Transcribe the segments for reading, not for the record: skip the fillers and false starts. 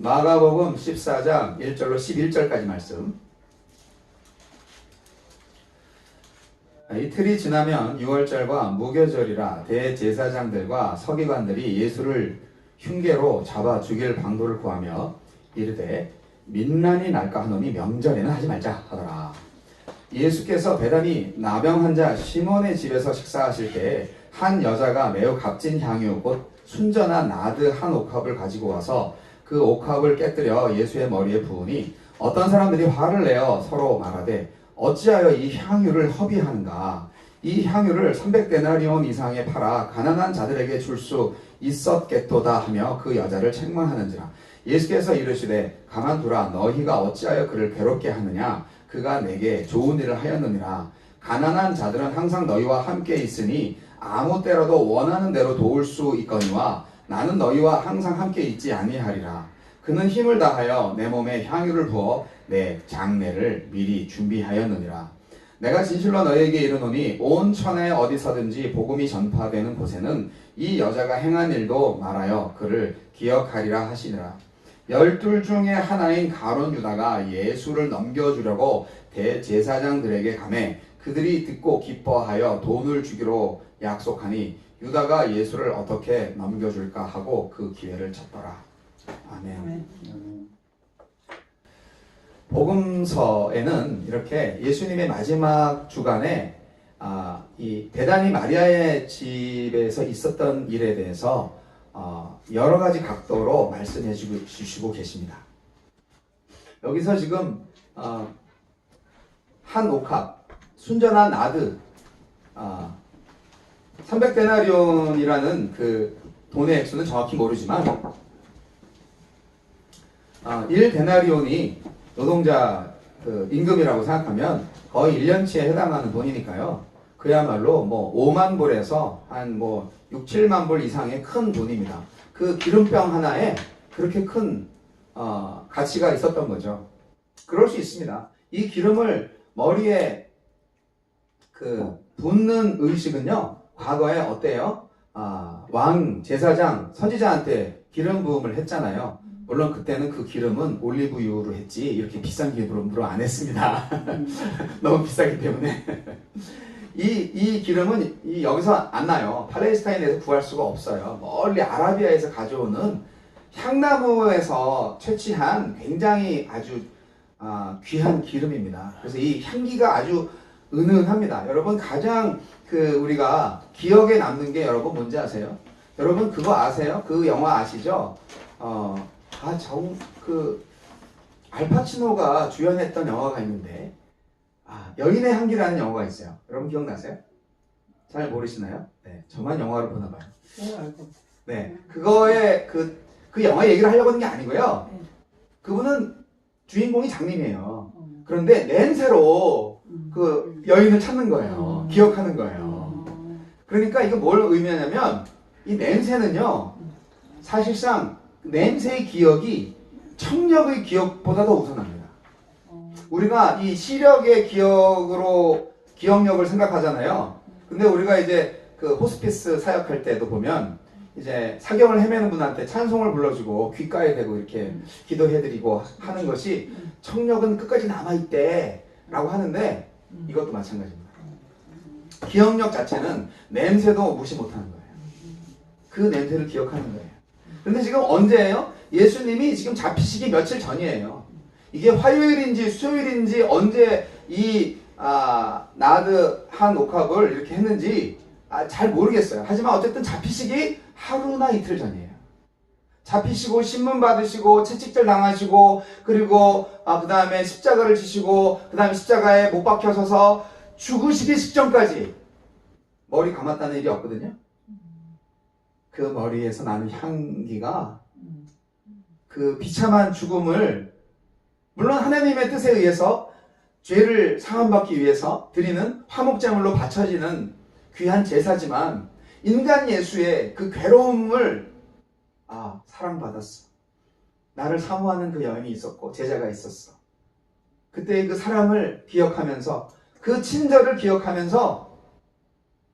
마가복음 14장 1절로 11절까지 말씀. 이틀이 지나면 6월절과 무교절이라 대제사장들과 서기관들이 예수를 흉계로 잡아 죽일 방도를 구하며 이르되 민난이 날까 하노니 명절에는 하지 말자 하더라. 예수께서 베다니 나병 환자 시몬의 집에서 식사하실 때 한 여자가 매우 값진 향유 곧 순전한 나드 한 옥합을 가지고 와서 그 옥합을 깨뜨려 예수의 머리에 부으니 어떤 사람들이 화를 내어 서로 말하되 어찌하여 이 향유를 허비하는가? 이 향유를 300데나리온 이상에 팔아 가난한 자들에게 줄 수 있었겠도다 하며 그 여자를 책망하는지라. 예수께서 이르시되 가만두라. 너희가 어찌하여 그를 괴롭게 하느냐? 그가 내게 좋은 일을 하였느니라. 가난한 자들은 항상 너희와 함께 있으니 아무 때라도 원하는 대로 도울 수 있거니와 나는 너희와 항상 함께 있지 아니하리라. 그는 힘을 다하여 내 몸에 향유를 부어 내 장례를 미리 준비하였느니라. 내가 진실로 너희에게 이르노니 온 천에 어디서든지 복음이 전파되는 곳에는 이 여자가 행한 일도 말하여 그를 기억하리라 하시니라. 12 중에 하나인 가룟 유다가 예수를 넘겨주려고 대제사장들에게 가매 그들이 듣고 기뻐하여 돈을 주기로 약속하니 유다가 예수를 어떻게 넘겨줄까 하고 그 기회를 찾더라. 아멘. 복음서에는 이렇게 예수님의 마지막 주간에 이 베다니 마리아의 집에서 있었던 일에 대해서 여러 가지 각도로 말씀해 주시고 계십니다. 여기서 지금 한 옥합, 순전한 나드, 300데나리온이라는 그 돈의 액수는 정확히 모르지만 1데나리온이 노동자 그 임금이라고 생각하면 거의 1년치에 해당하는 돈이니까요. 그야말로 뭐 5만 불에서 한 뭐 6, 7만 불 이상의 큰 돈입니다. 그 기름병 하나에 그렇게 큰 가치가 있었던 거죠. 그럴 수 있습니다. 이 기름을 머리에 그 붓는 의식은요. 과거에 어때요? 왕, 제사장, 선지자한테 기름 부음을 했잖아요. 물론 그때는 그 기름은 올리브유로 했지 이렇게 비싼 기름으로 안 했습니다. 너무 비싸기 때문에. 이 기름은 여기서 안 나요. 팔레스타인에서 구할 수가 없어요. 멀리 아라비아에서 가져오는 향나무에서 채취한 굉장히 아주 귀한 기름입니다. 그래서 이 향기가 아주 은은합니다. 여러분 가장 우리가 기억에 남는 게 여러분 뭔지 아세요? 여러분 그거 아세요? 그 영화 아시죠? 알파치노가 주연했던 영화가 있는데 여인의 향기라는 영화가 있어요. 여러분 기억나세요? 잘 모르시나요? 네, 저만 영화를 보나 봐요. 네, 그거의 그 영화 얘기를 하려고 하는 게 아니고요. 그분은 주인공이 장님이에요. 그런데 냄새로 그 여인을 찾는 거예요. 기억하는 거예요. 그러니까 이거 뭘 의미하냐면 이 냄새는요. 사실상 냄새의 기억이 청력의 기억보다 더 우선합니다. 우리가 이 시력의 기억력을 생각하잖아요. 근데 우리가 이제 그 호스피스 사역할 때도 보면 이제 사경을 헤매는 분한테 찬송을 불러주고 귓가에 대고 이렇게 기도해드리고 하는 것이 청력은 끝까지 남아있대 라고 하는데 이것도 마찬가지입니다. 기억력 자체는 냄새도 무시 못하는 거예요. 그 냄새를 기억하는 거예요. 근데 지금 언제예요? 예수님이 지금 잡히시기 며칠 전이에요. 이게 화요일인지 수요일인지 언제 이 나드 한 옥합을 이렇게 했는지 잘 모르겠어요. 하지만 어쨌든 잡히시기 하루나 이틀 전이에요. 잡히시고 신문 받으시고 채찍질 당하시고 그리고 그 다음에 십자가를 지시고 그 다음에 십자가에 못 박혀서서 죽으시기 직전까지 머리 감았다는 일이 없거든요. 그 머리에서 나는 향기가 그 비참한 죽음을 물론 하나님의 뜻에 의해서 죄를 사함받기 위해서 드리는 화목제물로 바쳐지는 귀한 제사지만 인간 예수의 그 괴로움을 사랑받았어. 나를 사모하는 그 여인이 있었고 제자가 있었어. 그때의 그 사랑을 기억하면서 그 친절을 기억하면서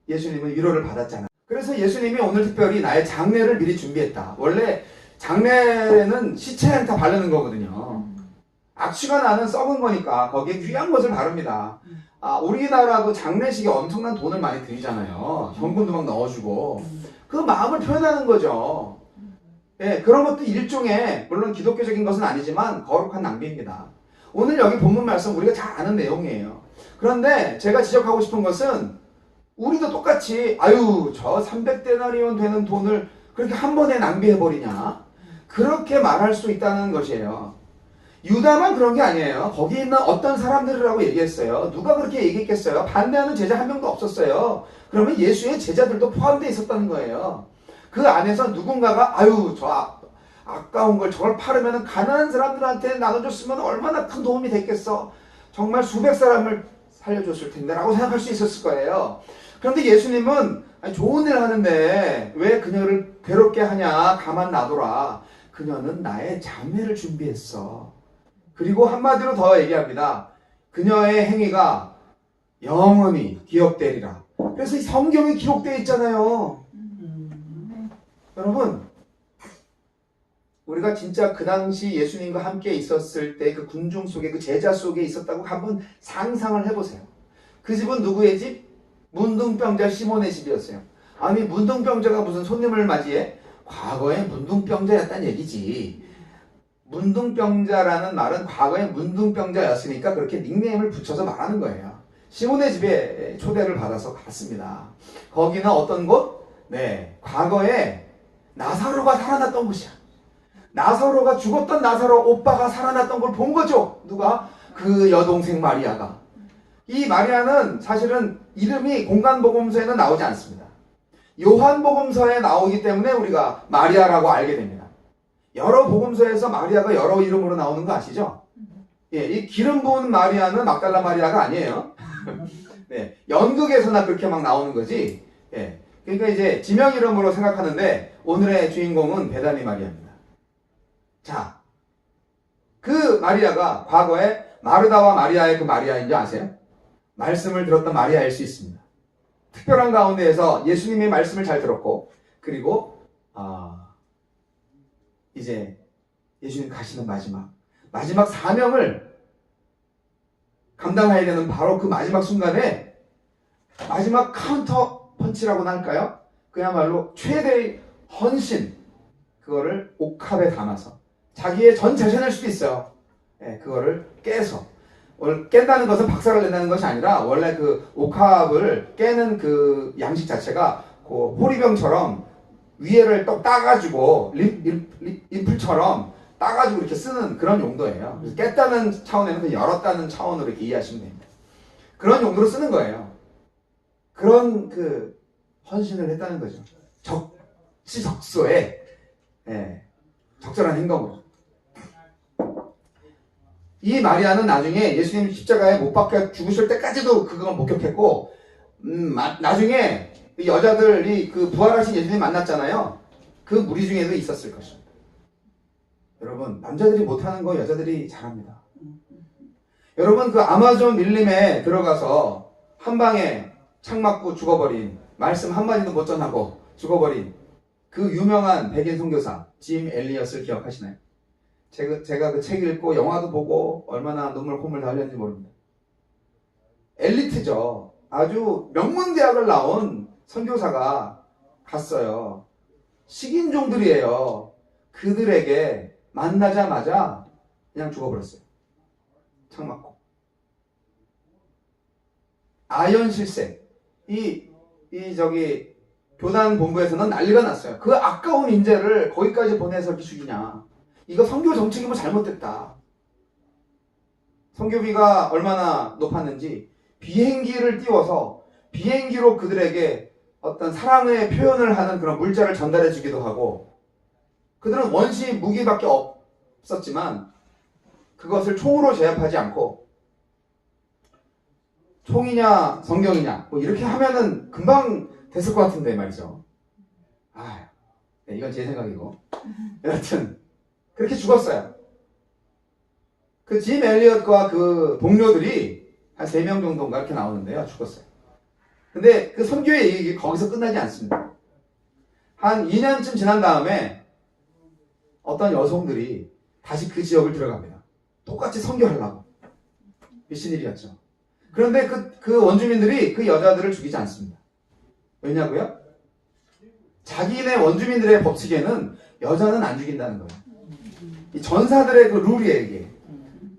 예수님은 위로를 받았잖아. 그래서 예수님이 오늘 특별히 나의 장례를 미리 준비했다. 원래 장례는 시체에 다 바르는 거거든요. 악취가 나는 썩은 거니까 거기에 귀한 것을 바릅니다. 우리나라도 장례식에 엄청난 돈을 많이 들이잖아요. 현금도 막 넣어주고. 그 마음을 표현하는 거죠. 예, 그런 것도 일종의, 물론 기독교적인 것은 아니지만 거룩한 낭비입니다. 오늘 여기 본문 말씀 우리가 잘 아는 내용이에요. 그런데 제가 지적하고 싶은 것은 우리도 똑같이 저 300데나리온 되는 돈을 그렇게 한 번에 낭비해버리냐? 그렇게 말할 수 있다는 것이에요. 유다만 그런 게 아니에요. 거기 있는 어떤 사람들이라고 얘기했어요. 누가 그렇게 얘기했겠어요? 반대하는 제자 한 명도 없었어요. 그러면 예수의 제자들도 포함되어 있었다는 거예요. 그 안에서 누군가가 아까운 걸 저걸 팔으면 가난한 사람들한테 나눠줬으면 얼마나 큰 도움이 됐겠어. 정말 수백 사람을 살려줬을 텐데 라고 생각할 수 있었을 거예요. 그런데 예수님은 좋은 일 하는데 왜 그녀를 괴롭게 하냐, 가만 놔둬라. 그녀는 나의 장례를 준비했어. 그리고 한마디로 더 얘기합니다. 그녀의 행위가 영원히 기억되리라. 그래서 이 성경에 기록되어 있잖아요. 여러분, 우리가 진짜 그 당시 예수님과 함께 있었을 때 그 군중 속에, 그 제자 속에 있었다고 한번 상상을 해보세요. 그 집은 누구의 집? 문둥병자 시몬의 집이었어요. 아니, 문둥병자가 무슨 손님을 맞이해? 과거에 문둥병자였다는 얘기지. 문둥병자라는 말은 과거에 문둥병자였으니까 그렇게 닉네임을 붙여서 말하는 거예요. 시몬의 집에 초대를 받아서 갔습니다. 거기는 어떤 곳? 네, 과거에 나사로가 살아났던 곳이야. 나사로가 죽었던 나사로 오빠가 살아났던 걸 본 거죠. 누가? 그 여동생 마리아가. 이 마리아는 사실은 이름이 공간복음서에는 나오지 않습니다. 요한복음서에 나오기 때문에 우리가 마리아라고 알게 됩니다. 여러 복음서에서 마리아가 여러 이름으로 나오는 거 아시죠? 예, 이 기름 부은 마리아는 막달라 마리아가 아니에요. 네, 연극에서나 그렇게 막 나오는 거지. 예, 그러니까 이제 지명 이름으로 생각하는데 오늘의 주인공은 베다니 마리아입니다. 자, 그 마리아가 과거에 마르다와 마리아의 그 마리아인 줄 아세요? 말씀을 들었던 마리아일 수 있습니다. 특별한 가운데에서 예수님의 말씀을 잘 들었고, 그리고 이제 예수님 가시는 마지막 사명을 감당해야 되는 바로 그 마지막 순간에 마지막 카운터 펀치라고나 할까요? 그야말로 최대의 헌신, 그거를 옥합에 담아서 자기의 전 재산일 수도 있어요. 예, 그거를 깨서, 깬다는 것은 박살을 낸다는 것이 아니라 원래 그 옥합을 깨는 그 양식 자체가 그 호리병처럼 위에를 또 따가지고 림플처럼 따가지고 이렇게 쓰는 그런 용도예요. 그래서 깼다는 차원에는 그 열었다는 차원으로 이렇게 이해하시면 됩니다. 그런 용도로 쓰는 거예요. 그런 그 헌신을 했다는 거죠. 적시적소에 적절한 행동으로. 이 마리아는 나중에 예수님 십자가에 못 박혀 죽으실 때까지도 그걸 목격했고, 나중에 여자들이 그 부활하신 예수님 만났잖아요. 그 무리 중에도 있었을 것입니다. 여러분, 남자들이 못하는 거 여자들이 잘합니다. 여러분, 그 아마존 밀림에 들어가서 한 방에 창 맞고 죽어버린, 말씀 한마디도 못 전하고 죽어버린 그 유명한 백인 선교사 짐 엘리엇을 기억하시나요? 제가 그 책 읽고 영화도 보고 얼마나 눈물 콧물 다 흘렸는지 모릅니다. 엘리트죠. 아주 명문대학을 나온 선교사가 갔어요. 식인종들이에요. 그들에게 만나자마자 그냥 죽어버렸어요. 창 맞고. 아연실색. 교단 본부에서는 난리가 났어요. 그 아까운 인재를 거기까지 보내서 이렇게 죽이냐. 이거 선교 정책이 뭐 잘못됐다. 선교비가 얼마나 높았는지 비행기를 띄워서 비행기로 그들에게 어떤 사랑의 표현을 하는 그런 물자를 전달해 주기도 하고, 그들은 원시 무기밖에 없었지만 그것을 총으로 제압하지 않고 총이냐 성경이냐 뭐 이렇게 하면은 금방 됐을 것 같은데 말이죠. 네, 이건 제 생각이고 여하튼 그렇게 죽었어요. 그 짐 엘리엇과 그 동료들이 한 3명 정도인가 이렇게 나오는데요. 죽었어요. 근데 그 선교의 얘기 거기서 끝나지 않습니다. 한 2년쯤 지난 다음에 어떤 여성들이 다시 그 지역을 들어갑니다. 똑같이 선교하려고. 미친 일이었죠. 그런데 그 원주민들이 그 여자들을 죽이지 않습니다. 왜냐고요? 자기네 원주민들의 법칙에는 여자는 안 죽인다는 거예요. 이 전사들의 그 룰이에요, 이게.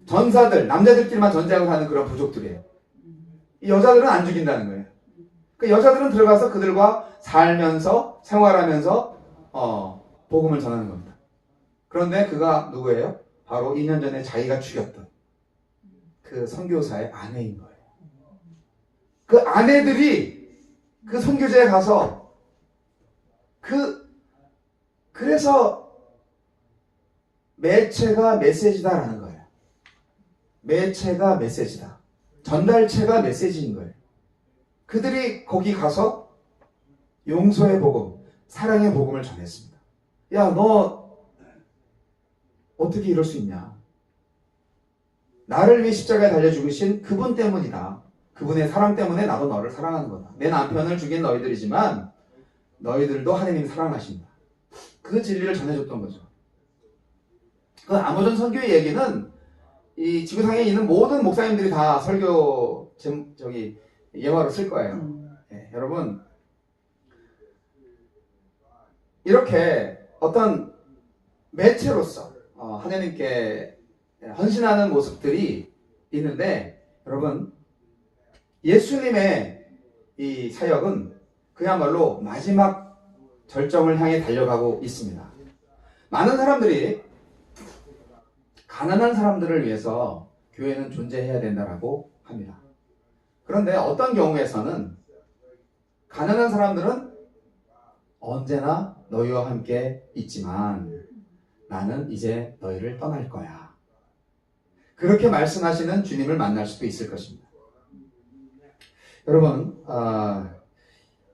전사들, 남자들끼리만 전쟁을 하는 그런 부족들이에요. 이 여자들은 안 죽인다는 거예요. 그 여자들은 들어가서 그들과 살면서, 생활하면서, 복음을 전하는 겁니다. 그런데 그가 누구예요? 바로 2년 전에 자기가 죽였던 그 선교사의 아내인 거예요. 그 아내들이 그 선교제에 가서 그래서 매체가 메시지다라는 거예요. 매체가 메시지다. 전달체가 메시지인 거예요. 그들이 거기 가서 용서의 복음, 사랑의 복음을 전했습니다. 야, 너 어떻게 이럴 수 있냐? 나를 위해 십자가에 달려 죽으신 그분 때문이다. 그분의 사랑 때문에 나도 너를 사랑하는 거다. 내 남편을 죽인 너희들이지만 너희들도 하나님 사랑하신다. 그 진리를 전해줬던 거죠. 그 아모전 선교의 얘기는 이 지구상에 있는 모든 목사님들이 다 설교 예화로 쓸 거예요. 네, 여러분 이렇게 어떤 매체로서 하나님께 헌신하는 모습들이 있는데 여러분 예수님의 이 사역은 그야말로 마지막 절정을 향해 달려가고 있습니다. 많은 사람들이 가난한 사람들을 위해서 교회는 존재해야 된다라고 합니다. 그런데 어떤 경우에서는 가난한 사람들은 언제나 너희와 함께 있지만 나는 이제 너희를 떠날 거야. 그렇게 말씀하시는 주님을 만날 수도 있을 것입니다. 여러분,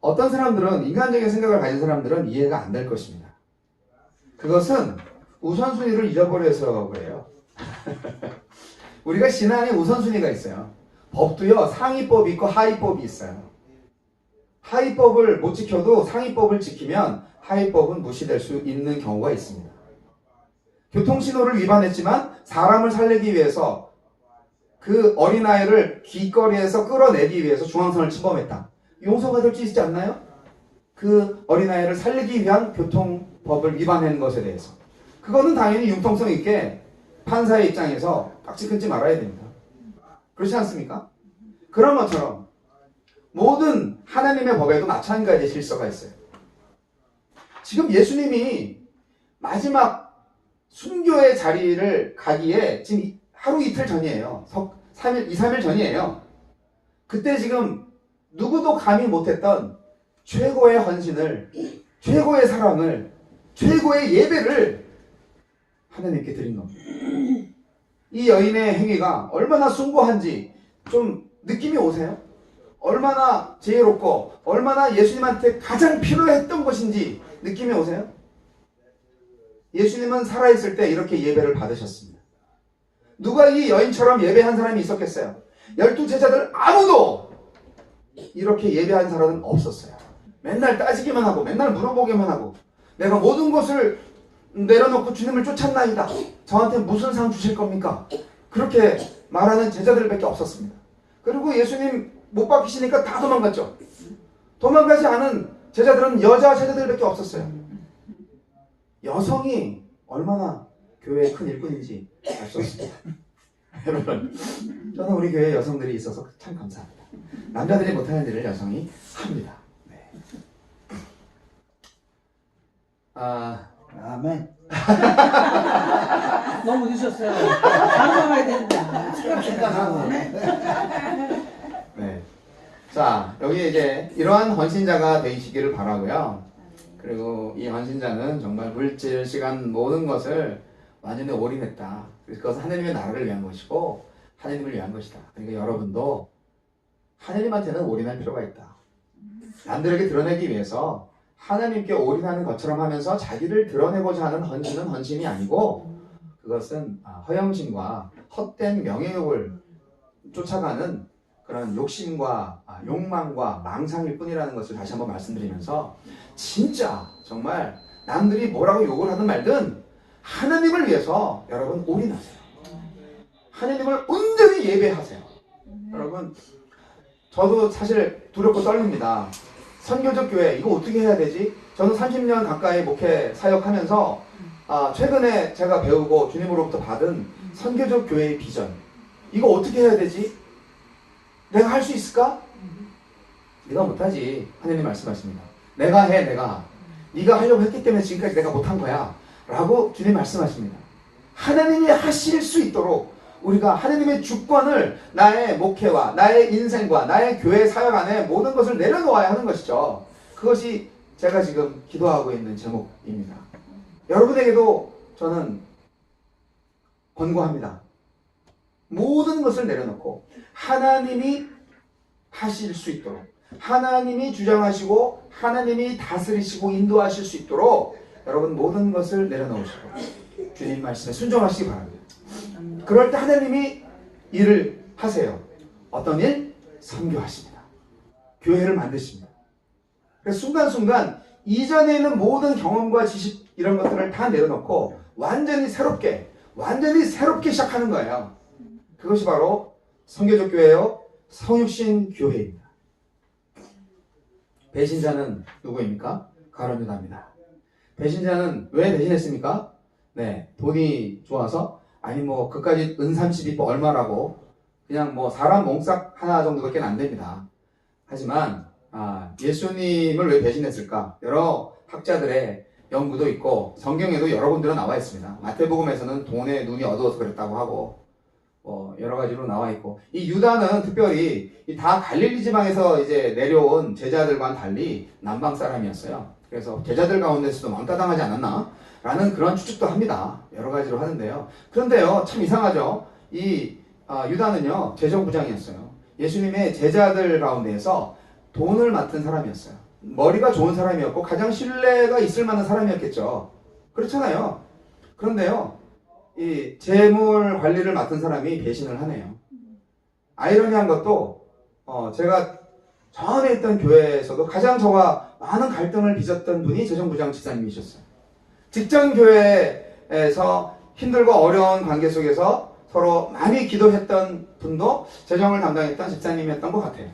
어떤 사람들은 인간적인 생각을 가진 사람들은 이해가 안 될 것입니다. 그것은 우선순위를 잊어버려서 그래요. 우리가 신앙에 우선순위가 있어요. 법도요, 상위법이 있고 하위법이 있어요. 하위법을 못 지켜도 상위법을 지키면 하위법은 무시될 수 있는 경우가 있습니다. 교통신호를 위반했지만 사람을 살리기 위해서 그 어린아이를 길거리에서 끌어내기 위해서 중앙선을 침범했다. 용서받을 수 있지 않나요? 그 어린아이를 살리기 위한 교통법을 위반한 것에 대해서. 그거는 당연히 융통성 있게 판사의 입장에서 깍지 끊지 말아야 됩니다. 그렇지 않습니까? 그런 것처럼 모든 하나님의 법에도 마찬가지의 질서가 있어요. 지금 예수님이 마지막 순교의 자리를 가기에 지금 하루 이틀 전이에요. 2, 3일 전이에요. 그때 지금 누구도 감히 못했던 최고의 헌신을, 최고의 사랑을, 최고의 예배를 하나님께 드린 겁니다. 이 여인의 행위가 얼마나 숭고한지 좀 느낌이 오세요? 얼마나 지혜롭고 얼마나 예수님한테 가장 필요했던 것인지 느낌이 오세요? 예수님은 살아있을 때 이렇게 예배를 받으셨습니다. 누가 이 여인처럼 예배한 사람이 있었겠어요? 12제자들 아무도 이렇게 예배한 사람은 없었어요. 맨날 따지기만 하고 맨날 물어보기만 하고 내가 모든 것을 내려놓고 주님을 쫓았나이다. 저한테 무슨 상 주실 겁니까? 그렇게 말하는 제자들밖에 없었습니다. 그리고 예수님 못 박히시니까 다 도망갔죠. 도망가지 않은 제자들은 여자 제자들밖에 없었어요. 여성이 얼마나 교회의 큰 일꾼인지 알 수 없습니다. 여러분, 저는 우리 교회 여성들이 있어서 참 감사합니다. 남자들이 못하는 일을 여성이 합니다. 네. 아멘. 너무 늦었어요. 반성해야 된다. 생각하고. 네. 자, 여기 이제 이러한 헌신자가 되시기를 바라고요. 그리고 이 헌신자는 정말 물질, 시간 모든 것을 완전히 올인했다. 그래서 그것은 하나님의 나라를 위한 것이고 하나님을 위한 것이다. 그러니까 여러분도 하나님한테는 올인할 필요가 있다. 남들에게 드러내기 위해서 하나님께 올인하는 것처럼 하면서 자기를 드러내고자 하는 헌신은 헌신이 아니고 그것은 허영심과 헛된 명예욕을 쫓아가는 그런 욕심과 욕망과 망상일 뿐이라는 것을 다시 한번 말씀드리면서 진짜 정말 남들이 뭐라고 욕을 하든 말든 하나님을 위해서 여러분 올인하세요. 하나님을 온전히 예배하세요. 여러분, 저도 사실 두렵고 떨립니다. 선교적 교회 이거 어떻게 해야 되지? 저는 30년 가까이 목회 사역하면서 최근에 제가 배우고 주님으로부터 받은 선교적 교회의 비전, 이거 어떻게 해야 되지? 내가 할 수 있을까? 네가 못하지. 하나님 말씀하십니다. 내가 해. 네가 하려고 했기 때문에 지금까지 내가 못한 거야 라고 주님 말씀하십니다. 하나님이 하실 수 있도록 우리가 하나님의 주권을 나의 목회와 나의 인생과 나의 교회 사역 안에 모든 것을 내려놓아야 하는 것이죠. 그것이 제가 지금 기도하고 있는 제목입니다. 여러분에게도 저는 권고합니다. 모든 것을 내려놓고 하나님이 하실 수 있도록, 하나님이 주장하시고 하나님이 다스리시고 인도하실 수 있도록 여러분 모든 것을 내려놓으시고 주님 말씀에 순종하시기 바랍니다. 그럴 때 하나님이 일을 하세요. 어떤 일? 선교하십니다. 교회를 만드십니다. 그래서 순간순간 이전에 있는 모든 경험과 지식 이런 것들을 다 내려놓고 완전히 새롭게 시작하는 거예요. 그것이 바로 선교적 교회요, 성육신 교회입니다. 배신자는 누구입니까? 가룟 유다입니다. 배신자는 왜 배신했습니까? 네, 돈이 좋아서? 아니 뭐 그까지 은30이 얼마라고 그냥 뭐 사람 몸삭 하나 정도밖에 안 됩니다. 하지만 예수님을 왜 배신했을까? 여러 학자들의 연구도 있고 성경에도 여러 군데로 나와 있습니다. 마태복음에서는 돈에 눈이 어두워서 그랬다고 하고 여러 가지로 나와 있고, 이 유다는 특별히 다 갈릴리 지방에서 이제 내려온 제자들과는 달리 남방 사람이었어요. 그래서 제자들 가운데서도 왕따당하지 않았나? 라는 그런 추측도 합니다. 여러 가지로 하는데요. 그런데요, 참 이상하죠. 이 유다는요, 재정부장이었어요. 예수님의 제자들 가운데에서 돈을 맡은 사람이었어요. 머리가 좋은 사람이었고 가장 신뢰가 있을 만한 사람이었겠죠. 그렇잖아요. 그런데요, 이 재물 관리를 맡은 사람이 배신을 하네요. 아이러니한 것도 제가 전에 있던 교회에서도 가장 저와 많은 갈등을 빚었던 분이 재정부장 집사님이셨어요. 직장 교회에서 힘들고 어려운 관계 속에서 서로 많이 기도했던 분도 재정을 담당했던 집사님이었던 것 같아요.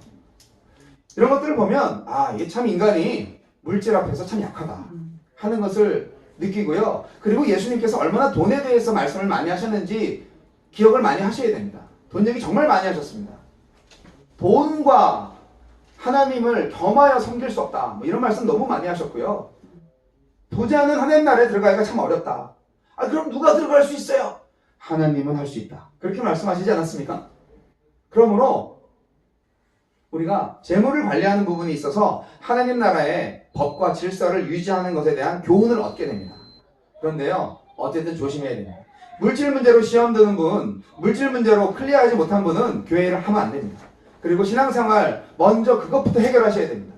이런 것들을 보면 이게 참 인간이 물질 앞에서 참 약하다 하는 것을 느끼고요. 그리고 예수님께서 얼마나 돈에 대해서 말씀을 많이 하셨는지 기억을 많이 하셔야 됩니다. 돈 얘기 정말 많이 하셨습니다. 돈과 하나님을 겸하여 섬길 수 없다, 이런 말씀 너무 많이 하셨고요. 부자는 하나님 나라에 들어가기가 참 어렵다. 그럼 누가 들어갈 수 있어요? 하나님은 할 수 있다. 그렇게 말씀하시지 않았습니까? 그러므로 우리가 재물을 관리하는 부분에 있어서 하나님 나라의 법과 질서를 유지하는 것에 대한 교훈을 얻게 됩니다. 그런데요, 어쨌든 조심해야 됩니다. 물질 문제로 시험 드는 분, 물질 문제로 클리어하지 못한 분은 교회를 하면 안 됩니다. 그리고 신앙생활 먼저 그것부터 해결하셔야 됩니다.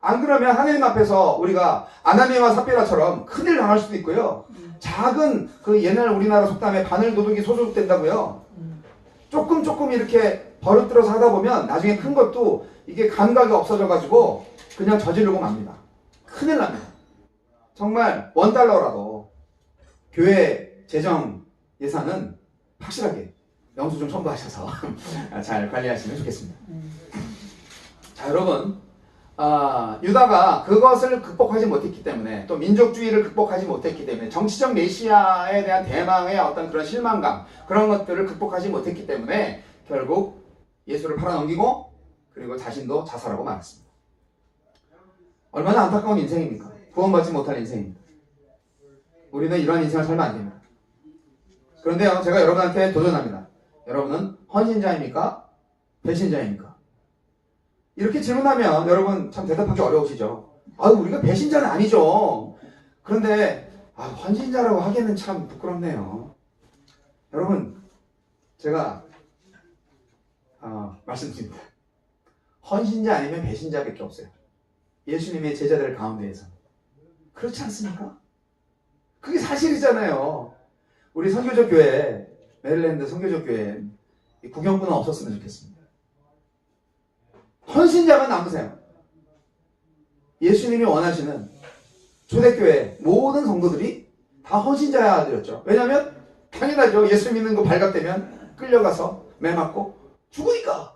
안 그러면 하나님 앞에서 우리가 아나니아와 삽비라처럼 큰일 당할 수도 있고요. 작은 그 옛날 우리나라 속담에 바늘 도둑이 소독 된다고요. 조금 이렇게 버릇들어서 하다 보면 나중에 큰 것도 이게 감각이 없어져가지고 그냥 저지르고 맙니다. 큰일 납니다. 정말 $1라도 교회 재정 예산은 확실하게 영수증 첨부하셔서 잘 관리하시면 좋겠습니다. 자, 여러분, 유다가 그것을 극복하지 못했기 때문에, 또 민족주의를 극복하지 못했기 때문에, 정치적 메시아에 대한 대망의 어떤 그런 실망감, 그런 것들을 극복하지 못했기 때문에 결국 예수를 팔아넘기고 그리고 자신도 자살하고 말았습니다. 얼마나 안타까운 인생입니까? 구원받지 못할 인생입니다. 우리는 이러한 인생을 살면 안 됩니다. 그런데요, 제가 여러분한테 도전합니다. 여러분은 헌신자입니까? 배신자입니까? 이렇게 질문하면 여러분 참 대답하기 어려우시죠. 우리가 배신자는 아니죠. 그런데 헌신자라고 하기에는 참 부끄럽네요. 여러분, 제가 말씀드립니다. 헌신자 아니면 배신자밖에 없어요. 예수님의 제자들 가운데에서. 그렇지 않습니까? 그게 사실이잖아요. 우리 선교적 교회, 메릴랜드 선교적 교회 구경꾼은 없었으면 좋겠습니다. 헌신자만 남으세요. 예수님이 원하시는 초대교회 모든 성도들이 다 헌신자들이었죠. 왜냐하면 당연하죠. 예수 믿는 거 발각되면 끌려가서 매 맞고 죽으니까.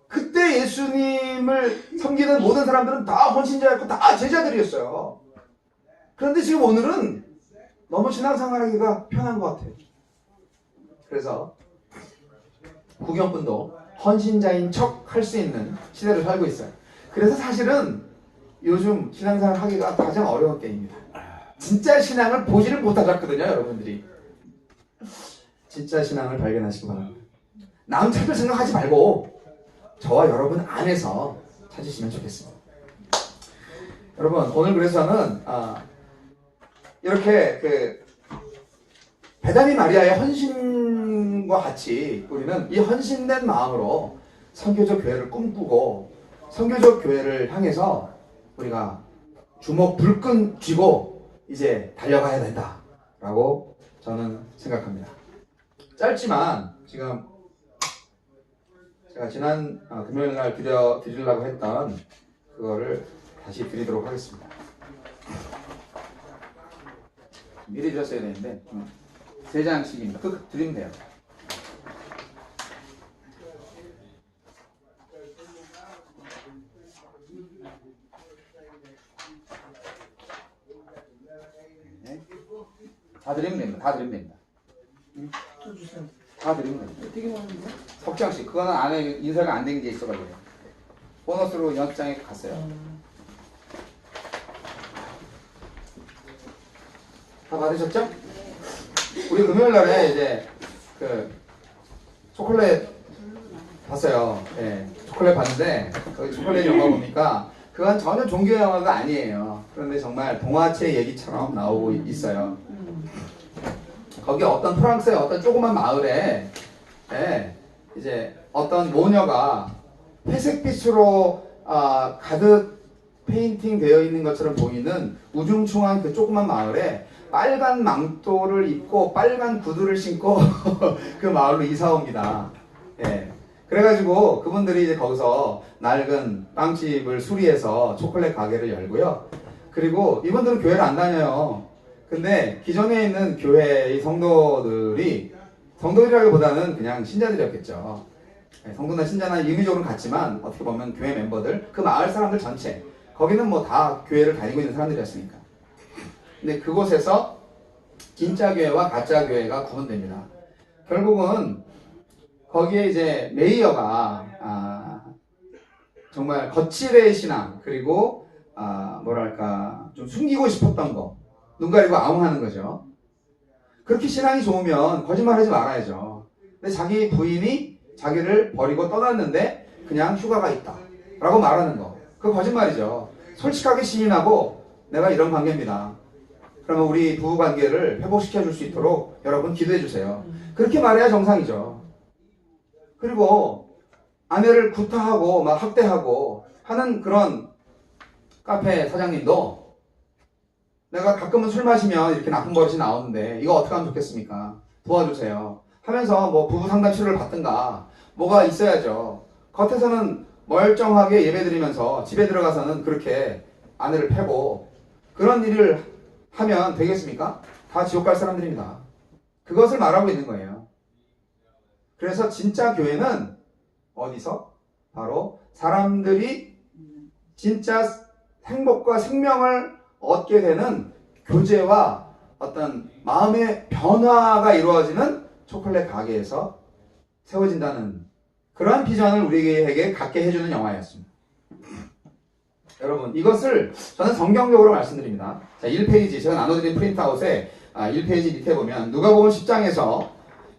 그때 예수님을 섬기는 모든 사람들은 다 헌신자였고 다 제자들이었어요. 그런데 지금 오늘은 너무 신앙생활하기가 편한 것 같아요. 그래서 구경꾼도 헌신자인 척 할 수 있는 시대를 살고 있어요. 그래서 사실은 요즘 신앙생활 하기가 가장 어려운 때입니다. 진짜 신앙을 보지를 못하셨거든요, 여러분들이. 진짜 신앙을 발견하시기 바랍니다. 남 찾을 생각하지 말고 저와 여러분 안에서 찾으시면 좋겠습니다. 여러분, 오늘 그래서는 이렇게 베다니 마리아의 헌신과 같이 우리는 이 헌신된 마음으로 선교적 교회를 꿈꾸고 선교적 교회를 향해서 우리가 주먹 불끈 쥐고 이제 달려가야 된다라고 저는 생각합니다. 짧지만 지금 제가 지난 금요일날 드리려고 했던 그거를 다시 드리도록 하겠습니다. 미리 드렸어야 되는데 3장씩입니다. 그거 드리면 돼요. 네. 다 드리면 됩니다. 다 드리면 됩니다. 또 주세요. 다 드리면 됩니다. 어떻게 먹는데? 석장씩 그거는 안에 인쇄가 안 된 게 있어가지고 보너스로 연습장에 갔어요. 다 받으셨죠? 우리 금요일날에 이제 초콜릿 봤어요. 예, 초콜릿 봤는데 거기 초콜릿 영화 보니까 그건 전혀 종교 영화가 아니에요. 그런데 정말 동화책 얘기처럼 나오고 있어요. 거기 어떤 프랑스의 어떤 조그만 마을에 이제 어떤 모녀가 회색빛으로 가득 페인팅 되어 있는 것처럼 보이는 우중충한 그 조그만 마을에 빨간 망토를 입고 빨간 구두를 신고 그 마을로 이사 옵니다. 예. 그래가지고 그분들이 이제 거기서 낡은 빵집을 수리해서 초콜릿 가게를 열고요. 그리고 이분들은 교회를 안 다녀요. 근데 기존에 있는 교회의 성도들이라기보다는 그냥 신자들이었겠죠. 성도나 신자나 의미적으로는 같지만 어떻게 보면 교회 멤버들, 그 마을 사람들 전체, 거기는 뭐 다 교회를 다니고 있는 사람들이었으니까. 근데 그곳에서 진짜 교회와 가짜 교회가 구분됩니다. 결국은 거기에 이제 메이어가 정말 거칠의 신앙, 그리고 뭐랄까 좀 숨기고 싶었던 거, 눈 가리고 아웅하는 거죠. 그렇게 신앙이 좋으면 거짓말하지 말아야죠. 근데 자기 부인이 자기를 버리고 떠났는데 그냥 휴가가 있다 라고 말하는 거, 그거 거짓말이죠. 솔직하게 시인하고 내가 이런 관계입니다. 그러면 우리 부부 관계를 회복시켜 줄 수 있도록 여러분 기도해 주세요. 그렇게 말해야 정상이죠. 그리고 아내를 구타하고 막 학대하고 하는 그런 카페 사장님도 내가 가끔은 술 마시면 이렇게 나쁜 버릇이 나오는데 이거 어떻게 하면 좋겠습니까? 도와주세요 하면서 뭐 부부 상담 치료를 받든가 뭐가 있어야죠. 겉에서는 멀쩡하게 예배드리면서 집에 들어가서는 그렇게 아내를 패고 그런 일을 하면 되겠습니까? 다 지옥 갈 사람들입니다. 그것을 말하고 있는 거예요. 그래서 진짜 교회는 어디서? 바로 사람들이 진짜 행복과 생명을 얻게 되는 교제와 어떤 마음의 변화가 이루어지는 초콜릿 가게에서 세워진다는 그러한 비전을 우리에게 갖게 해주는 영화였습니다. 여러분, 이것을 저는 성경적으로 말씀드립니다. 자, 1페이지, 제가 나눠드린 프린트아웃에 1페이지 밑에 보면 누가복음 10장에서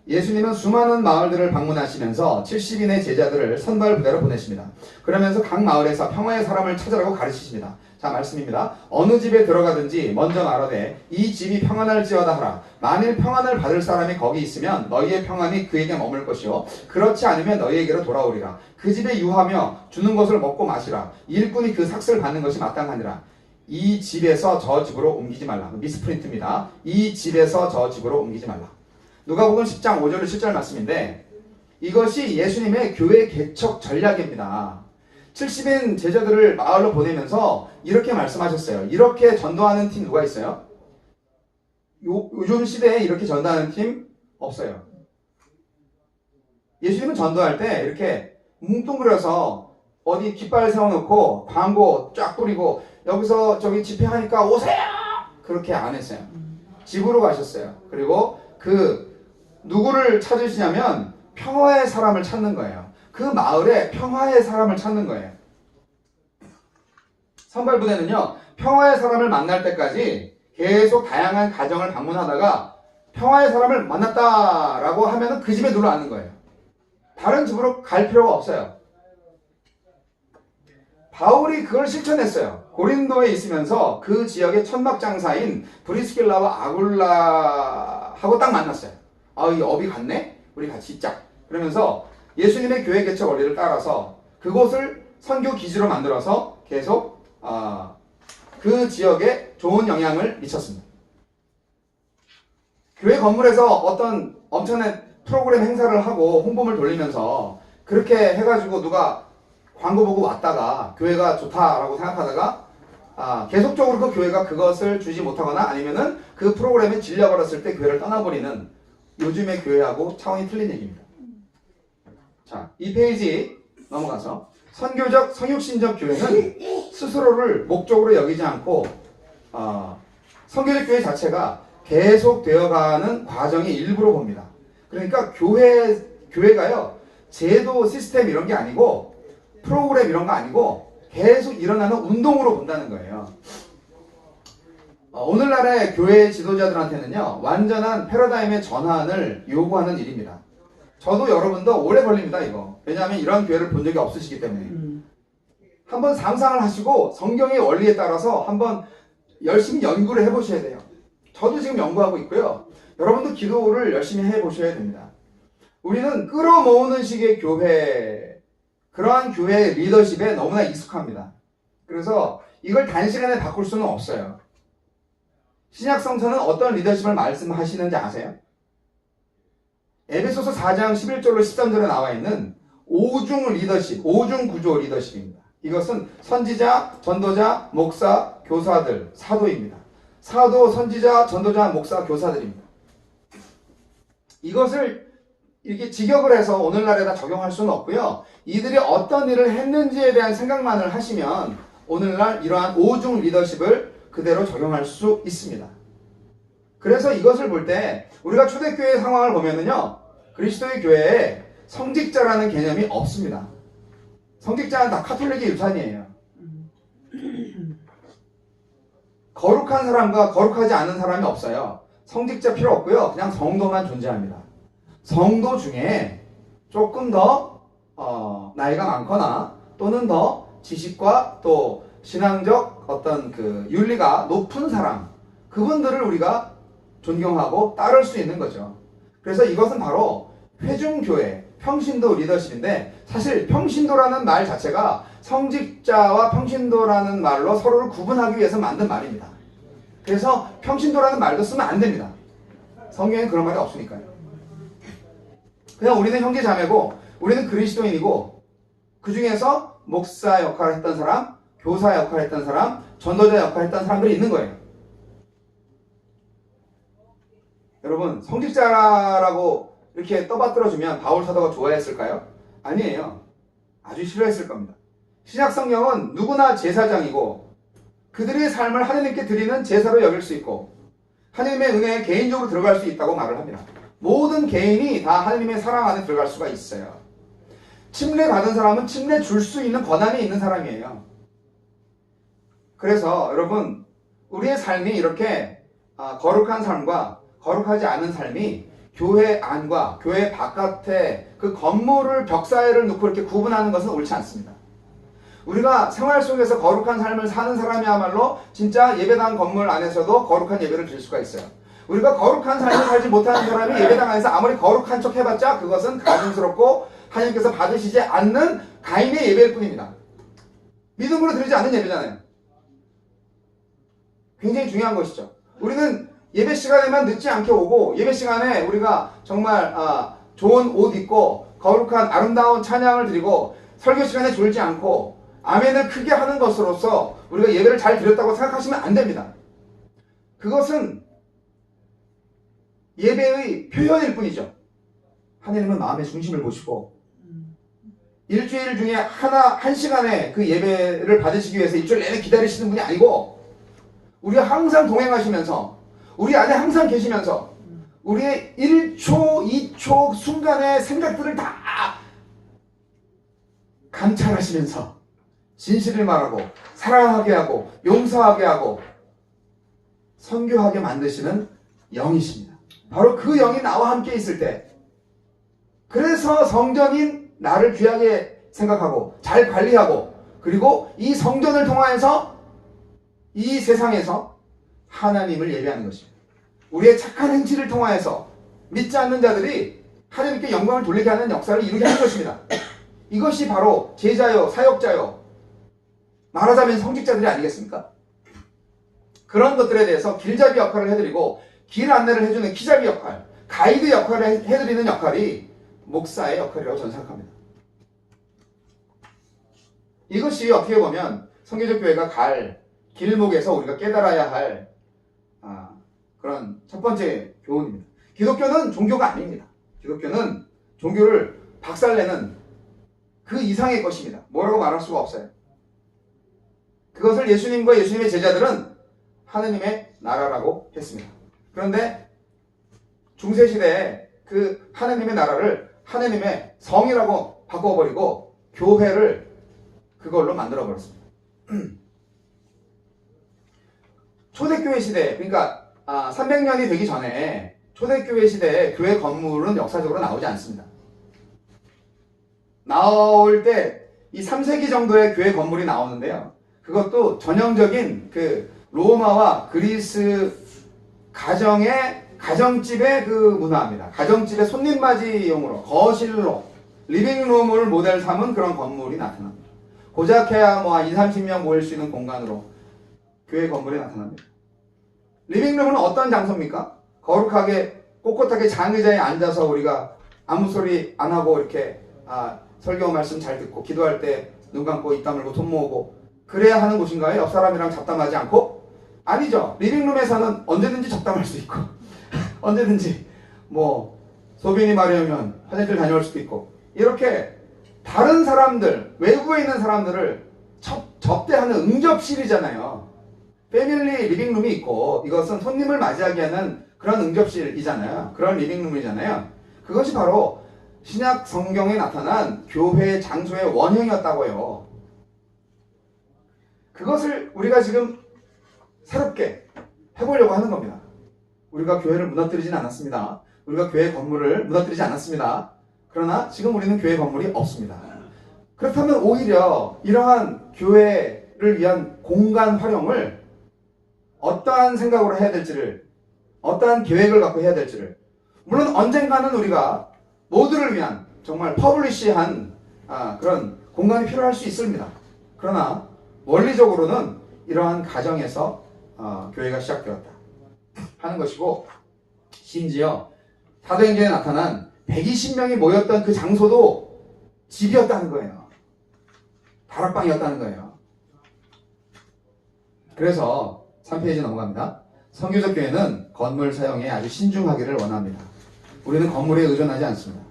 예수님은 수많은 마을들을 방문하시면서 70인의 제자들을 선발 부대로 보내십니다. 그러면서 각 마을에서 평화의 사람을 찾으라고 가르치십니다. 자, 말씀입니다. 어느 집에 들어가든지 먼저 말하되 이 집이 평안할지어다 하라. 만일 평안을 받을 사람이 거기 있으면 너희의 평안이 그에게 머물 것이요 그렇지 않으면 너희에게로 돌아오리라. 그 집에 유하며 주는 것을 먹고 마시라. 일꾼이 그 삭슬 받는 것이 마땅하니라. 이 집에서 저 집으로 옮기지 말라. 미스프린트입니다. 이 집에서 저 집으로 옮기지 말라. 누가복음 10장 5절 7절 말씀인데 이것이 예수님의 교회 개척 전략입니다. 70인 제자들을 마을로 보내면서 이렇게 말씀하셨어요. 이렇게 전도하는 팀 누가 있어요? 요즘 시대에 이렇게 전도하는 팀 없어요. 예수님은 전도할 때 이렇게 뭉뚱그려서 어디 깃발 세워놓고 광고 쫙 뿌리고 여기서 저기 집회하니까 오세요! 그렇게 안 했어요. 집으로 가셨어요. 그리고 누구를 찾으시냐면 평화의 사람을 찾는 거예요. 그 마을에 평화의 사람을 찾는 거예요. 선발부대는요, 평화의 사람을 만날 때까지 계속 다양한 가정을 방문하다가 평화의 사람을 만났다라고 하면은 그 집에 눌러 앉는 거예요. 다른 집으로 갈 필요가 없어요. 바울이 그걸 실천했어요. 고린도에 있으면서 그 지역의 천막 장사인 브리스길라와 아굴라하고 딱 만났어요. 아, 이 업이 같네? 우리 같이 있자. 그러면서 예수님의 교회 개척 원리를 따라서 그곳을 선교 기지로 만들어서 계속 그 지역에 좋은 영향을 미쳤습니다. 교회 건물에서 어떤 엄청난 프로그램 행사를 하고 홍보물 돌리면서 그렇게 해가지고 누가 광고 보고 왔다가 교회가 좋다라고 생각하다가 계속적으로 그 교회가 그것을 주지 못하거나 아니면은 그 프로그램에 질려버렸을 때 교회를 떠나버리는 요즘의 교회하고 차원이 틀린 얘기입니다. 자, 이 페이지 넘어가서 선교적 성육신적 교회는 스스로를 목적으로 여기지 않고 선교적 교회 자체가 계속되어가는 과정의 일부로 봅니다. 그러니까 교회가요 제도 시스템 이런 게 아니고 프로그램 이런 거 아니고 계속 일어나는 운동으로 본다는 거예요. 오늘날의 교회 지도자들한테는요 완전한 패러다임의 전환을 요구하는 일입니다. 저도 여러분도 오래 걸립니다 이거. 왜냐하면 이런 교회를 본 적이 없으시기 때문에. 한번 상상을 하시고 성경의 원리에 따라서 한번 열심히 연구를 해보셔야 돼요. 저도 지금 연구하고 있고요. 여러분도 기도를 열심히 해보셔야 됩니다. 우리는 끌어모으는 식의 교회, 그러한 교회의 리더십에 너무나 익숙합니다. 그래서 이걸 단시간에 바꿀 수는 없어요. 신약성서는 어떤 리더십을 말씀하시는지 아세요? 에베소서 4장 11절로 13절에 나와 있는 5중 리더십, 5중 구조 리더십입니다. 이것은 선지자, 전도자, 목사, 교사들, 사도입니다. 사도, 선지자, 전도자, 목사, 교사들입니다. 이것을 이렇게 직역을 해서 오늘날에다 적용할 수는 없고요. 이들이 어떤 일을 했는지에 대한 생각만을 하시면 오늘날 이러한 5중 리더십을 그대로 적용할 수 있습니다. 그래서 이것을 볼 때 우리가 초대교회 상황을 보면은요. 그리스도의 교회에 성직자라는 개념이 없습니다. 성직자는 다 카톨릭의 유산이에요. 거룩한 사람과 거룩하지 않은 사람이 없어요. 성직자 필요 없고요. 그냥 성도만 존재합니다. 성도 중에 조금 더 나이가 많거나 또는 더 지식과 또 신앙적 어떤 그 윤리가 높은 사람, 그분들을 우리가 존경하고 따를 수 있는 거죠. 그래서 이것은 바로 회중교회, 평신도 리더십인데 사실 평신도라는 말 자체가 성직자와 평신도라는 말로 서로를 구분하기 위해서 만든 말입니다. 그래서 평신도라는 말도 쓰면 안 됩니다. 성경에 그런 말이 없으니까요. 그냥 우리는 형제 자매고 우리는 그리스도인이고 그 중에서 목사 역할을 했던 사람, 교사 역할을 했던 사람, 전도자 역할을 했던 사람들이 있는 거예요. 여러분 성직자라고 이렇게 떠받들어주면 바울 사도가 좋아했을까요? 아니에요. 아주 싫어했을 겁니다. 신약 성경은 누구나 제사장이고 그들의 삶을 하나님께 드리는 제사로 여길 수 있고 하나님의 은혜에 개인적으로 들어갈 수 있다고 말을 합니다. 모든 개인이 다 하나님의 사랑 안에 들어갈 수가 있어요. 침례 받은 사람은 침례 줄 수 있는 권한이 있는 사람이에요. 그래서 여러분 우리의 삶이 이렇게 거룩한 삶과 거룩하지 않은 삶이 교회 안과 교회 바깥에 그 건물을 벽 사이를 놓고 이렇게 구분하는 것은 옳지 않습니다. 우리가 생활 속에서 거룩한 삶을 사는 사람이야말로 진짜 예배당 건물 안에서도 거룩한 예배를 드릴 수가 있어요. 우리가 거룩한 삶을 살지 못하는 사람이 예배당 안에서 아무리 거룩한 척 해봤자 그것은 가증스럽고 하나님께서 받으시지 않는 가인의 예배일 뿐입니다. 믿음으로 드리지 않는 예배잖아요. 굉장히 중요한 것이죠. 우리는 예배 시간에만 늦지 않게 오고 예배 시간에 우리가 정말 좋은 옷 입고 거룩한 아름다운 찬양을 드리고 설교 시간에 졸지 않고 아멘을 크게 하는 것으로서 우리가 예배를 잘 드렸다고 생각하시면 안 됩니다. 그것은 예배의 표현일 뿐이죠. 하나님은 마음의 중심을 보시고 일주일 중에 한 시간에 그 예배를 받으시기 위해서 일주일 내내 기다리시는 분이 아니고 우리가 항상 동행하시면서 우리 안에 항상 계시면서 우리의 1초, 2초 순간의 생각들을 다 감찰하시면서 진실을 말하고 사랑하게 하고 용서하게 하고 선교하게 만드시는 영이십니다. 바로 그 영이 나와 함께 있을 때, 그래서 성전인 나를 귀하게 생각하고 잘 관리하고, 그리고 이 성전을 통하여서 이 세상에서 하나님을 예배하는 것입니다. 우리의 착한 행실을 통하여서 믿지 않는 자들이 하나님께 영광을 돌리게 하는 역사를 이루게 하는 것입니다. 이것이 바로 제자요, 사역자요, 말하자면 성직자들이 아니겠습니까? 그런 것들에 대해서 길잡이 역할을 해드리고 길 안내를 해주는 키잡이 역할, 가이드 역할을 해드리는 역할이 목사의 역할이라고 저는 생각합니다. 이것이 어떻게 보면 성교적 교회가 갈 길목에서 우리가 깨달아야 할 그런 첫 번째 교훈입니다. 기독교는 종교가 아닙니다. 기독교는 종교를 박살내는 그 이상의 것입니다. 뭐라고 말할 수가 없어요. 그것을 예수님과 예수님의 제자들은 하느님의 나라라고 했습니다. 그런데 중세시대에 그 하느님의 나라를 하느님의 성이라고 바꿔버리고 교회를 그걸로 만들어버렸습니다. 초대교회 시대, 그러니까 300년이 되기 전에 초대교회 시대에 교회 건물은 역사적으로 나오지 않습니다. 나올 때 이 3세기 정도의 교회 건물이 나오는데요. 그것도 전형적인 그 로마와 그리스 가정집의 그 문화입니다. 가정집의 손님맞이용으로, 거실로, 리빙룸을 모델 삼은 그런 건물이 나타납니다. 고작해야 한 20-30명 모일 수 있는 공간으로 교회 건물이 나타납니다. 리빙룸은 어떤 장소입니까? 거룩하게 꼿꼿하게 장의자에 앉아서 우리가 아무 소리 안 하고 이렇게 설교 말씀 잘 듣고 기도할 때 눈 감고 입 다물고 손 모으고 그래야 하는 곳인가요? 옆 사람이랑 잡담하지 않고? 아니죠. 리빙룸에서는 언제든지 잡담할 수 있고 언제든지 소변이 마려우면 화장실 다녀올 수도 있고, 이렇게 다른 사람들, 외부에 있는 사람들을 접대하는 응접실이잖아요. 패밀리 리빙룸이 있고, 이것은 손님을 맞이하게 하는 그런 응접실이잖아요. 그런 리빙룸이잖아요. 그것이 바로 신약 성경에 나타난 교회의 장소의 원형이었다고요. 그것을 우리가 지금 새롭게 해보려고 하는 겁니다. 우리가 교회를 무너뜨리진 않았습니다. 우리가 교회 건물을 무너뜨리지 않았습니다. 그러나 지금 우리는 교회 건물이 없습니다. 그렇다면 오히려 이러한 교회를 위한 공간 활용을 어떠한 생각으로 해야 될지를, 어떠한 계획을 갖고 해야 될지를, 물론 언젠가는 우리가 모두를 위한 정말 퍼블리시한 그런 공간이 필요할 수 있습니다. 그러나 원리적으로는 이러한 가정에서 교회가 시작되었다 하는 것이고, 심지어 사도행전에 나타난 120명이 모였던 그 장소도 집이었다는 거예요. 다락방이었다는 거예요. 그래서 3페이지 넘어갑니다. 선교적 교회는 건물 사용에 아주 신중하기를 원합니다. 우리는 건물에 의존하지 않습니다.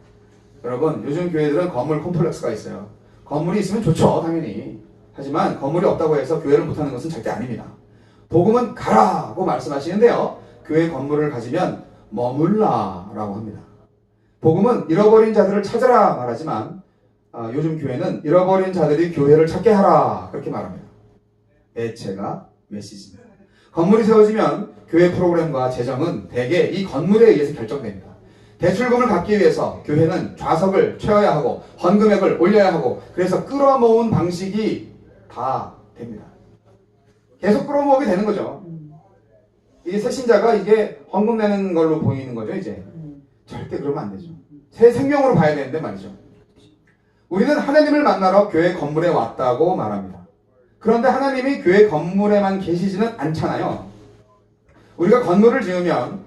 여러분, 요즘 교회들은 건물 콤플렉스가 있어요. 건물이 있으면 좋죠, 당연히. 하지만 건물이 없다고 해서 교회를 못하는 것은 절대 아닙니다. 복음은 가라고 말씀하시는데요, 교회 건물을 가지면 머물라라고 합니다. 복음은 잃어버린 자들을 찾아라 말하지만 요즘 교회는 잃어버린 자들이 교회를 찾게 하라 그렇게 말합니다. 매체가 메시지입니다. 건물이 세워지면 교회 프로그램과 재정은 대개 이 건물에 의해서 결정됩니다. 대출금을 갚기 위해서 교회는 좌석을 채워야 하고 헌금액을 올려야 하고, 그래서 끌어모은 방식이 다 됩니다. 계속 끌어모으게 되는 거죠. 이 새신자가 이게 헌금 내는 걸로 보이는 거죠, 이제. 절대 그러면 안 되죠. 새 생명으로 봐야 되는데 말이죠. 우리는 하나님을 만나러 교회 건물에 왔다고 말합니다. 그런데 하나님이 교회 건물에만 계시지는 않잖아요. 우리가 건물을 지으면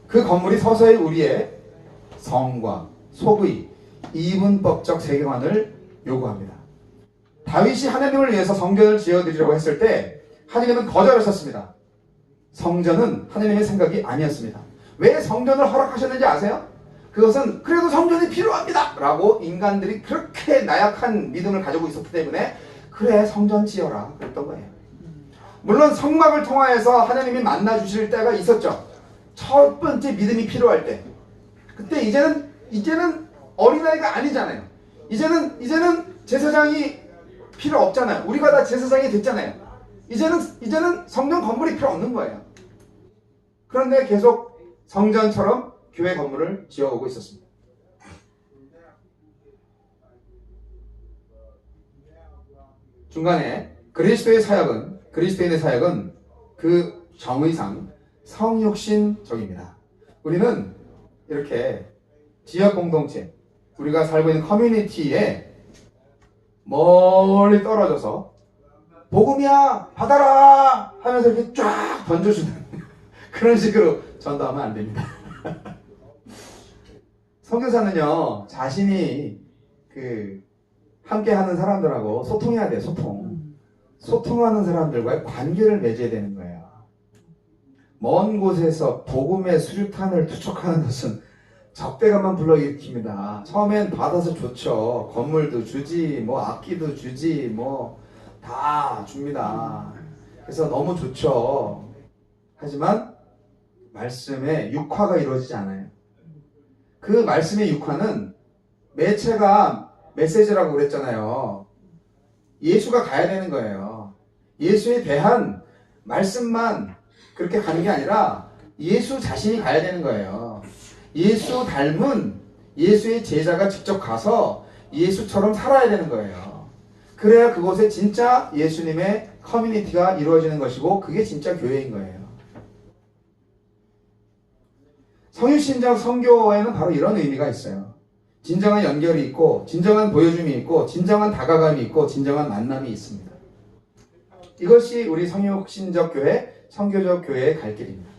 그 건물이 서서히 우리의 성과 속의 이분법적 세계관을 요구합니다. 다윗이 하나님을 위해서 성전을 지어드리려고 했을 때 하나님은 거절하셨습니다. 성전은 하나님의 생각이 아니었습니다. 왜 성전을 허락하셨는지 아세요? 그것은 그래도 성전이 필요합니다 라고 인간들이 그렇게 나약한 믿음을 가지고 있었기 때문에 그래 성전 지어라 그랬던 거예요. 물론 성막을 통하여서 하나님이 만나 주실 때가 있었죠. 첫 번째 믿음이 필요할 때. 그때 이제는 어린아이가 아니잖아요. 이제는 제사장이 필요 없잖아요. 우리가 다 제사장이 됐잖아요. 이제는 성전 건물이 필요 없는 거예요. 그런데 계속 성전처럼 교회 건물을 지어오고 있었습니다. 중간에 그리스도인의 사역은 그 정의상 성육신적입니다. 우리는 이렇게 지역 공동체, 우리가 살고 있는 커뮤니티에 멀리 떨어져서 복음이야 받아라 하면서 이렇게 쫙 던져주는 그런 식으로 전도하면 안 됩니다. 선교사는요 자신이 함께 하는 사람들하고 소통해야 돼요. 소통하는 사람들과의 관계를 맺어야 되는 거예요. 먼 곳에서 복음의 수류탄을 투척하는 것은 적대감만 불러일으킵니다. 처음엔 받아서 좋죠. 건물도 주지, 뭐 악기도 주지, 뭐 다 줍니다. 그래서 너무 좋죠. 하지만 말씀의 육화가 이루어지지 않아요. 그 말씀의 육화는 매체가 메시지라고 그랬잖아요. 예수가 가야 되는 거예요. 예수에 대한 말씀만 그렇게 가는 게 아니라 예수 자신이 가야 되는 거예요. 예수 닮은 예수의 제자가 직접 가서 예수처럼 살아야 되는 거예요. 그래야 그곳에 진짜 예수님의 커뮤니티가 이루어지는 것이고 그게 진짜 교회인 거예요. 성유신적 선교에는 바로 이런 의미가 있어요. 진정한 연결이 있고 진정한 보여줌이 있고 진정한 다가감이 있고 진정한 만남이 있습니다. 이것이 우리 성육신적 교회, 선교적 교회의 갈 길입니다.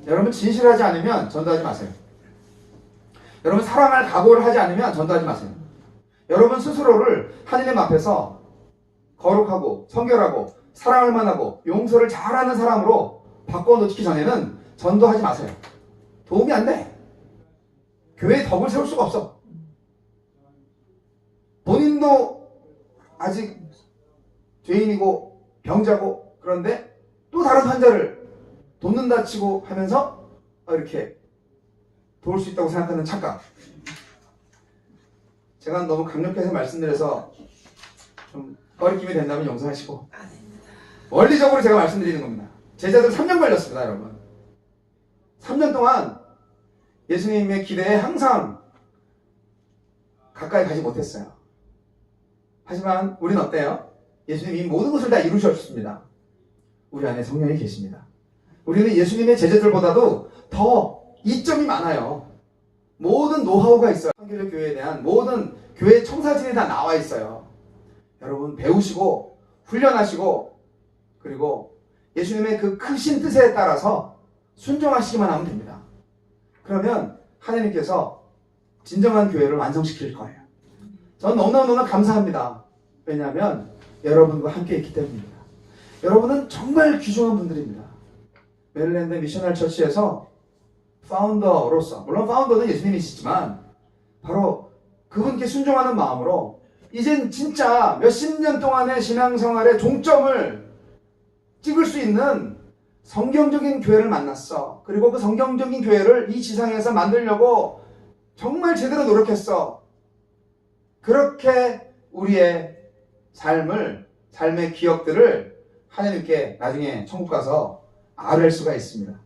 여러분 진실하지 않으면 전도하지 마세요. 여러분 사랑할 각오를 하지 않으면 전도하지 마세요. 여러분 스스로를 하느님 앞에서 거룩하고 성결하고 사랑할 만하고 용서를 잘하는 사람으로 바꿔놓기 전에는 전도하지 마세요. 도움이 안 돼. 교회에 덕을 세울 수가 없어. 본인도 아직 죄인이고 병자고 그런데 또 다른 환자를 돕는다 치고 하면서 이렇게 도울 수 있다고 생각하는 착각. 제가 너무 강력해서 말씀드려서 좀 거리낌이 된다면 용서하시고 원리적으로 제가 말씀드리는 겁니다. 제자들 3년 걸렸습니다. 여러분 3년 동안 예수님의 기대에 항상 가까이 가지 못했어요. 하지만 우리는 어때요? 예수님이 모든 것을 다 이루셨습니다. 우리 안에 성령이 계십니다. 우리는 예수님의 제자들보다도 더 이점이 많아요. 모든 노하우가 있어요. 선교적 교회에 대한 모든 교회 청사진이 다 나와 있어요. 여러분 배우시고 훈련하시고 그리고 예수님의 그 크신 뜻에 따라서 순종하시기만 하면 됩니다. 그러면 하나님께서 진정한 교회를 완성시킬 거예요. 저는 너무나 감사합니다. 왜냐하면 여러분과 함께 있기 때문입니다. 여러분은 정말 귀중한 분들입니다. 메릴랜드 미셔널 처치에서 파운더로서, 물론 파운더는 예수님이시지만 바로 그분께 순종하는 마음으로 이젠 진짜 몇십 년 동안의 신앙생활의 종점을 찍을 수 있는 성경적인 교회를 만났어. 그리고 그 성경적인 교회를 이 지상에서 만들려고 정말 제대로 노력했어. 그렇게 우리의 삶의 기억들을 하나님께 나중에 천국 가서 아뢰할 수가 있습니다.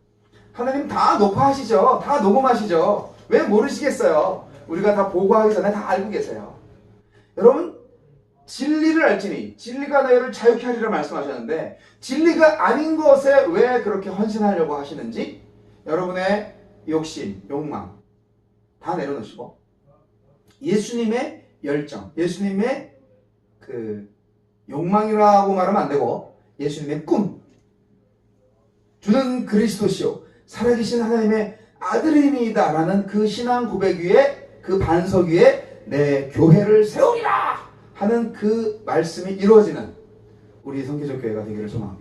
하나님 다 녹화하시죠. 다 녹음하시죠. 왜 모르시겠어요? 우리가 다 보고하기 전에 다 알고 계세요. 여러분 진리를 알지니 진리가 너희를 자유케 하리라 말씀하셨는데 진리가 아닌 것에 왜 그렇게 헌신하려고 하시는지 여러분의 욕심, 욕망 다 내려놓으시고 예수님의 열정, 예수님의 그 욕망이라고 말하면 안 되고 예수님의 꿈, 주는 그리스도시요 살아계신 하나님의 아들임이다 라는 그 신앙 고백 위에 그 반석 위에 내 교회를 세우리라 하는 그 말씀이 이루어지는 우리 성교적 교회가 되기를 소망합니다.